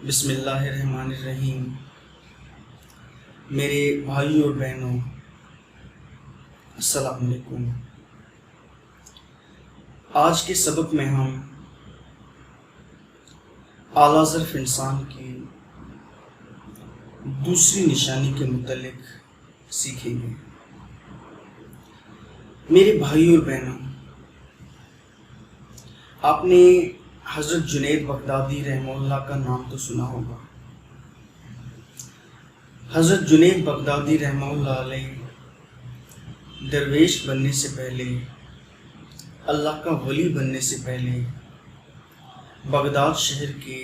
بسم اللہ الرحمن الرحیم۔ میرے بھائی اور بہنوں، السلام علیکم۔ آج کے سبق میں ہم اعلیٰ ظرف انسان کی دوسری نشانی کے متعلق سیکھیں گے۔ میرے بھائی اور بہنوں، آپ نے حضرت جنید بغدادی رحمہ اللہ کا نام تو سنا ہوگا۔ حضرت جنید بغدادی رحمہ اللہ علیہ درویش بننے سے پہلے، اللہ کا ولی بننے سے پہلے بغداد شہر کے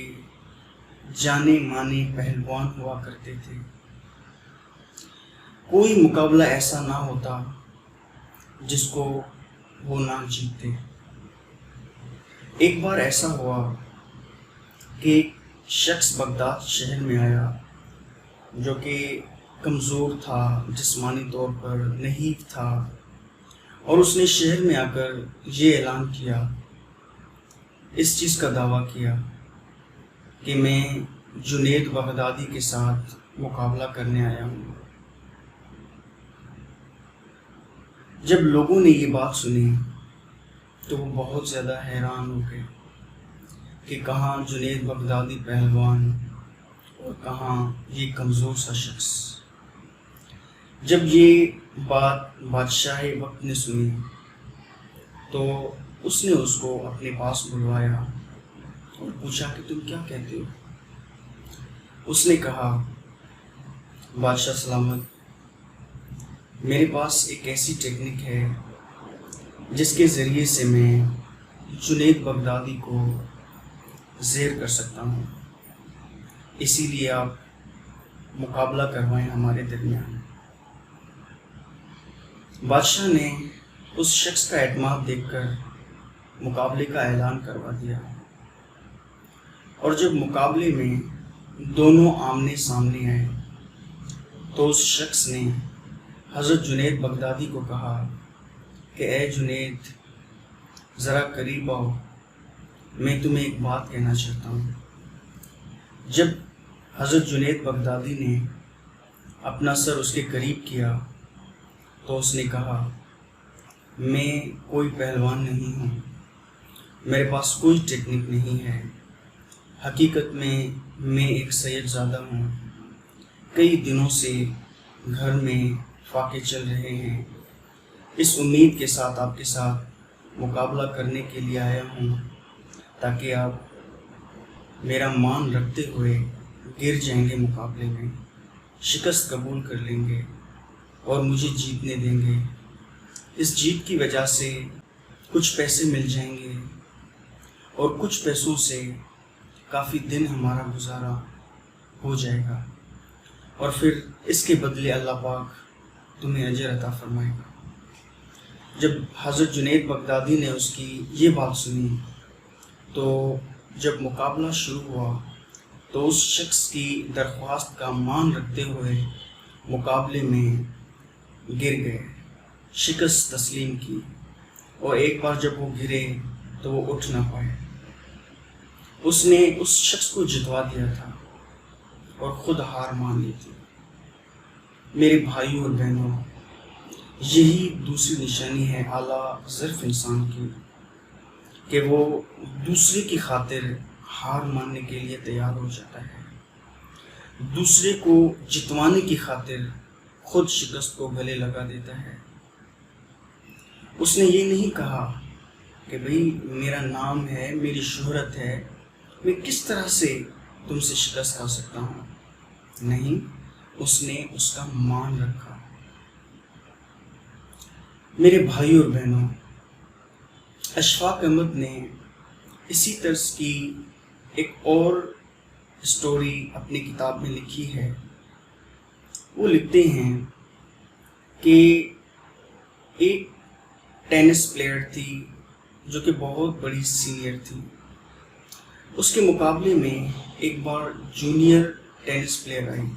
جانے مانے پہلوان ہوا کرتے تھے۔ کوئی مقابلہ ایسا نہ ہوتا جس کو وہ نہ جیتتے۔ ایک بار ایسا ہوا کہ ایک شخص بغداد شہر میں آیا جو کہ کمزور تھا، جسمانی طور پر نحیف تھا، اور اس نے شہر میں آ کر یہ اعلان کیا، اس چیز کا دعویٰ کیا کہ میں جنید بغدادی کے ساتھ مقابلہ کرنے آیا ہوں۔ جب لوگوں نے یہ بات سنی تو وہ بہت زیادہ حیران ہو گئے کہ کہاں جنید بغدادی پہلوان اور کہاں یہ کمزور سا شخص۔ جب یہ بات بادشاہ وقت نے سنی تو اس نے اس کو اپنے پاس بلوایا اور پوچھا کہ تم کیا کہتے ہو؟ اس نے کہا، بادشاہ سلامت، میرے پاس ایک ایسی ٹیکنیک ہے جس کے ذریعے سے میں جنید بغدادی کو زیر کر سکتا ہوں، اسی لیے آپ مقابلہ کروائیں ہمارے درمیان۔ بادشاہ نے اس شخص کا اعتماد دیکھ کر مقابلے کا اعلان کروا دیا، اور جب مقابلے میں دونوں آمنے سامنے آئے تو اس شخص نے حضرت جنید بغدادی کو کہا کہ اے جنید، ذرا قریب آؤ، میں تمہیں ایک بات کہنا چاہتا ہوں۔ جب حضرت جنید بغدادی نے اپنا سر اس کے قریب کیا تو اس نے کہا، میں کوئی پہلوان نہیں ہوں، میرے پاس کوئی ٹیکنیک نہیں ہے، حقیقت میں ایک سید زادہ ہوں، کئی دنوں سے گھر میں فاقے چل رہے ہیں، اس امید کے ساتھ آپ کے ساتھ مقابلہ کرنے کے لیے آیا ہوں تاکہ آپ میرا مان رکھتے ہوئے گر جائیں گے، مقابلے میں شکست قبول کر لیں گے اور مجھے جیتنے دیں گے۔ اس جیت کی وجہ سے کچھ پیسے مل جائیں گے اور کچھ پیسوں سے کافی دن ہمارا گزارا ہو جائے گا، اور پھر اس کے بدلے اللہ پاک تمہیں اجر عطا فرمائے گا۔ جب حضرت جنید بغدادی نے اس کی یہ بات سنی تو جب مقابلہ شروع ہوا تو اس شخص کی درخواست کا مان رکھتے ہوئے مقابلے میں گر گئے، شکست تسلیم کی، اور ایک بار جب وہ گرے تو وہ اٹھ نہ پائے۔ اس نے اس شخص کو جتوا دیا تھا اور خود ہار مان لی تھی۔ میرے بھائیوں اور بہنوں، یہی دوسری نشانی ہے اعلیٰ ظرف انسان کی کہ وہ دوسرے کی خاطر ہار ماننے کے لیے تیار ہو جاتا ہے، دوسرے کو جتوانے کی خاطر خود شکست کو گلے لگا دیتا ہے۔ اس نے یہ نہیں کہا کہ بھئی میرا نام ہے، میری شہرت ہے، میں کس طرح سے تم سے شکست کھا سکتا ہوں۔ نہیں، اس نے اس کا مان رکھا۔ میرے بھائی اور بہنوں، اشفاق احمد نے اسی طرز کی ایک اور سٹوری اپنی کتاب میں لکھی ہے۔ وہ لکھتے ہیں کہ ایک ٹینس پلیئر تھی جو کہ بہت بڑی سینئر تھی۔ اس کے مقابلے میں ایک بار جونیئر ٹینس پلیئر آئی۔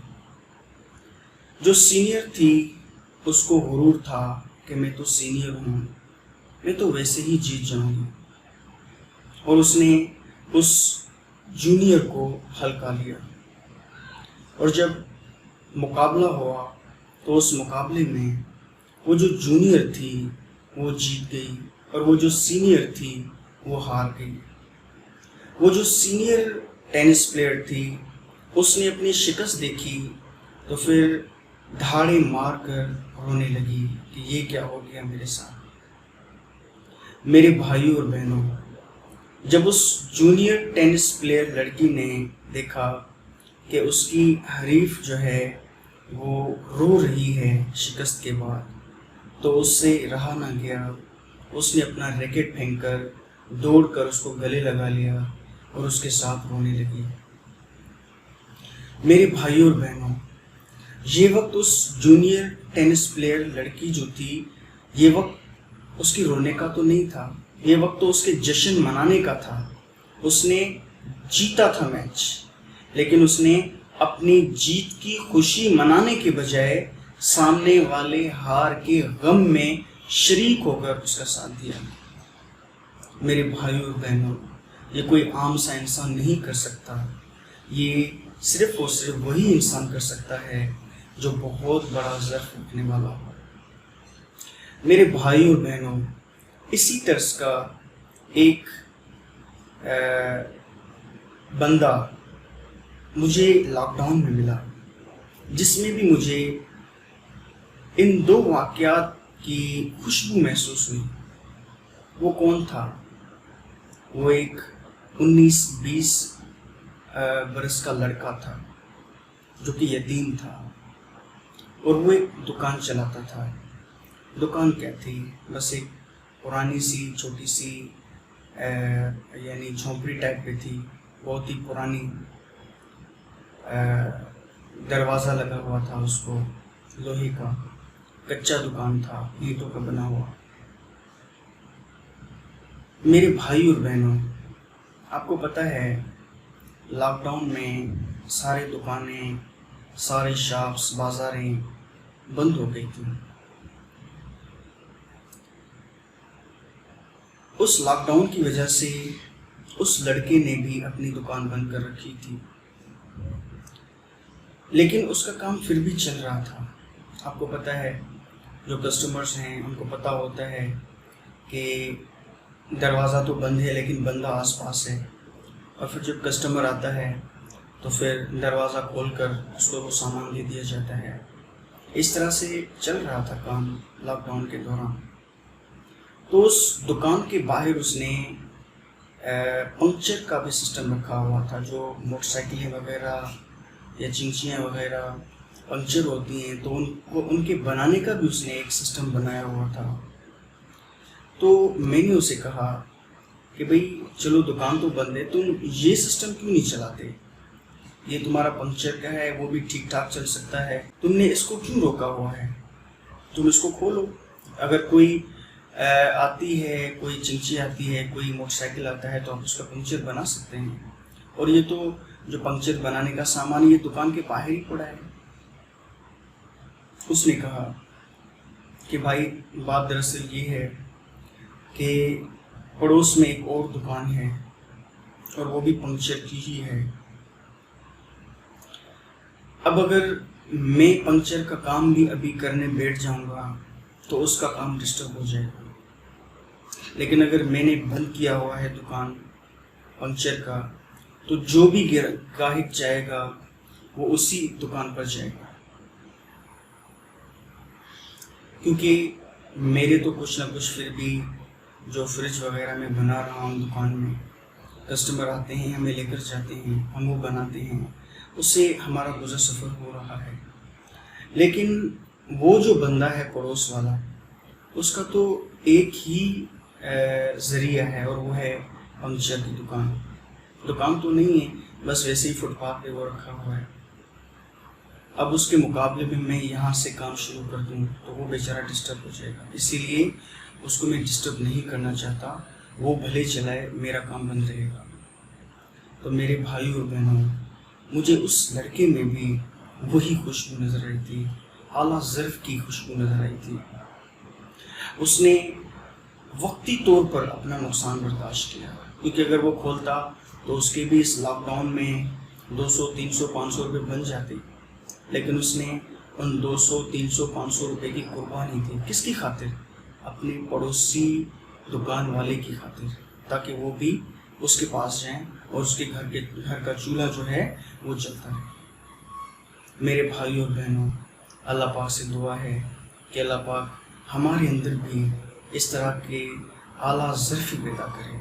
جو سینئر تھی اس کو غرور تھا کہ میں تو سینئر ہوں، میں تو ویسے ہی جیت جاؤں گی، اور اس نے اس जूनियर को हल्का लिया, और जब मुकाबला हुआ तो उस मुकाबले में वो जो जूनियर थी वो जीत गई और वो जो सीनियर थी वो हार गई। वो जो सीनियर टेनिस प्लेयर थी उसने अपनी शिकस्त देखी तो फिर धाड़े मारकर रोने लगी कि ये क्या हो गया मेरे साथ। मेरे भाइयों और बहनों, जब उस जूनियर टेनिस प्लेयर लड़की ने देखा कि उसकी हरीफ जो है वो रो रही है शिकस्त के बाद, तो उससे रहा ना गया। उसने अपना रैकेट फेंककर दौड़कर उसको गले लगा लिया और उसके साथ रोने लगी। मेरे भाइयों और बहनों, ये वक्त उस जूनियर टेनिस प्लेयर लड़की जो थी, ये वक्त उसकी रोने का तो नहीं था, ये वक्त तो उसके जश्न मनाने का था। उसने जीता था मैच, लेकिन उसने अपनी जीत की खुशी मनाने के बजाय सामने वाले हार के गम में शरीक होकर उसका साथ दिया। मेरे भाइयों और बहनों, ये कोई आम सा इंसान नहीं कर सकता, ये सिर्फ और सिर्फ वही इंसान कर सकता है जो बहुत बड़ा ज़र्फ रखने वाला हो। मेरे भाइयों और बहनों, इसी तरह का एक बंदा मुझे लॉकडाउन में मिला, जिसमें भी मुझे इन दो वाक़यात की खुशबू महसूस हुई। वो कौन था? वो एक 19-20 बरस का लड़का था जो कि यतीम था, और वो एक दुकान चलाता था। दुकान क्या थी? बस एक पुरानी सी छोटी सी यानी झोंपड़ी टाइप पे थी, बहुत ही पुरानी। दरवाज़ा लगा हुआ था उसको, लोहे का, कच्चा दुकान था, ईंटों का बना हुआ। मेरे भाई और बहनों, आपको पता है लॉकडाउन में सारी दुकानें, सारे शॉप्स, बाज़ारें बंद हो गई थी। उस लॉकडाउन की वजह से उस लड़के ने भी अपनी दुकान बंद कर रखी थी, लेकिन उसका काम फिर भी चल रहा था। आपको पता है, जो कस्टमर्स हैं उनको पता होता है कि दरवाज़ा तो बंद है लेकिन बंदा आसपास है, और फिर जब कस्टमर आता है तो फिर दरवाज़ा खोलकर उसको वो सामान दे दिया जाता है। इस तरह से चल रहा था काम लॉकडाउन के दौरान। तो उस दुकान के बाहर उसने पंक्चर का भी सिस्टम रखा हुआ था। जो मोटरसाइकिलें वगैरह या चिंचियाँ वगैरह पंक्चर होती हैं तो उनको उनके बनाने का भी उसने एक सिस्टम बनाया हुआ था। तो मैंने उसे कहा कि भाई चलो दुकान तो बंद है, तुम ये सिस्टम क्यों नहीं चलाते? ये तुम्हारा पंक्चर का है, वो भी ठीक ठाक चल सकता है, तुमने इसको क्यों रोका हुआ है? तुम इसको खोलो। अगर कोई आती है, कोई चिंची आती है, कोई मोटरसाइकिल आता है तो आप उसका पंक्चर बना सकते हैं। और ये तो जो पंक्चर बनाने का सामान ये दुकान के बाहर ही पड़ा है। उसने कहा कि भाई बात दरअसल ये है कि पड़ोस में एक और दुकान है और वो भी पंक्चर की ही है। अब अगर मैं पंक्चर का काम भी अभी करने बैठ जाऊंगा तो उसका काम डिस्टर्ब हो जाएगा, लेकिन अगर मैंने बंद किया हुआ है दुकान पंक्चर का तो जो भी ग्राहक जाएगा वो उसी दुकान पर जाएगा। क्योंकि मेरे तो कुछ ना कुछ फिर भी जो फ्रिज वगैरह में बना रहा हूँ दुकान में, कस्टमर आते हैं, हमें लेकर जाते हैं, हम वो बनाते हैं, उससे हमारा गुजर सफ़र हो रहा है। लेकिन वो जो बंदा है पड़ोस वाला, उसका तो एक ही ज़रिया है और वो है पंक्चर की दुकान। दुकान तो नहीं है, बस वैसे ही फुटपाथ पे वो रखा हुआ है। अब उसके मुकाबले में मैं यहाँ से काम शुरू कर दूँ तो वो बेचारा डिस्टर्ब हो जाएगा, इसीलिए उसको मैं डिस्टर्ब नहीं करना चाहता। वो भले चलाए, मेरा काम बंद रहेगा। तो मेरे भाई और बहनों, मुझे उस लड़के में भी वही खुशबू नज़र आई थी, आला ज़र्फ़ की खुशबू नज़र आई थी। उसने वक्ती तौर पर अपना नुकसान बर्दाश्त किया, क्योंकि अगर वो खोलता تو اس کے بھی اس لاک ڈاؤن میں 200 300 500 روپے بن جاتے، لیکن اس نے ان 200 300 500 روپے کی قربانی دی کس کی خاطر؟ اپنے پڑوسی دکان والے کی خاطر، تاکہ وہ بھی اس کے پاس جائیں اور اس کے گھر کا چولہا جو ہے وہ جلتا رہے۔ میرے بھائیوں اور بہنوں، اللہ پاک سے دعا ہے کہ اللہ پاک ہمارے اندر بھی اس طرح کے اعلیٰ ظرفی پیدا کرے،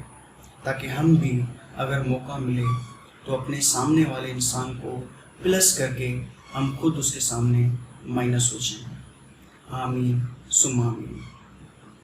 تاکہ ہم بھی اگر موقع ملے تو اپنے سامنے والے انسان کو پلس کر کے ہم خود اس کے سامنے مائنس ہو جائیں۔ آمین ثم آمین۔